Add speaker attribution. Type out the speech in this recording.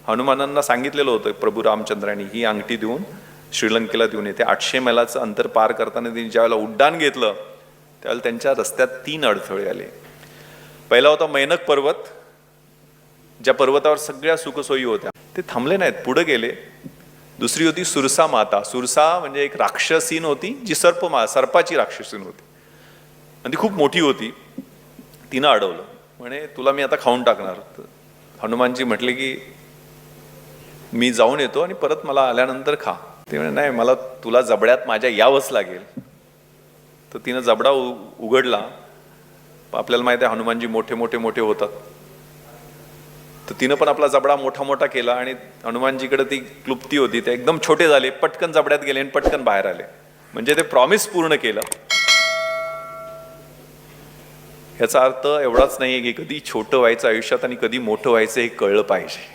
Speaker 1: हनुमानांना सांगितलेलं होतं प्रभू रामचंद्रांनी ही अंगठी देऊन श्रीलंकेला देऊन येते. 800 मैलाचं अंतर पार करताना त्यांनी ज्यावेळेला उड्डाण घेतलं त्यावेळेला त्यांच्या रस्त्यात 3 अडथळे आले. पहिला होता मैनक पर्वत, ज्या पर्वतावर सगळ्या सुखसोयी होत्या, ते थांबले नाहीत, पुढे गेले. दुसरी होती सुरसा माता. सुरसा म्हणजे एक राक्षसीन होती, जी सर्पाची राक्षसीन होती आणि ती खूप मोठी होती. तिनं अडवलं, म्हणे तुला मी आता खाऊन टाकणार. हनुमानजी म्हटले की मी जाऊन येतो आणि परत मला आल्यानंतर खा. ते म्हणे नाही, मला तुला जबड्यात माझ्या यावंच लागेल. तर तिनं जबडा उघडला. आपल्याला माहिती आहे हनुमानजी मोठे मोठे मोठे होतात, तर तिनं पण आपला जबडा मोठा मोठा केला आणि हनुमानजीकडे ती क्लुप्ती होती, ते एकदम छोटे झाले, पटकन जबड्यात गेले आणि पटकन बाहेर आले. म्हणजे ते प्रॉमिस पूर्ण केलं. याचा अर्थ एवढाच नाहीये की कधी छोटं व्हायचं आयुष्यात आणि कधी मोठं व्हायचं हे कळलं पाहिजे.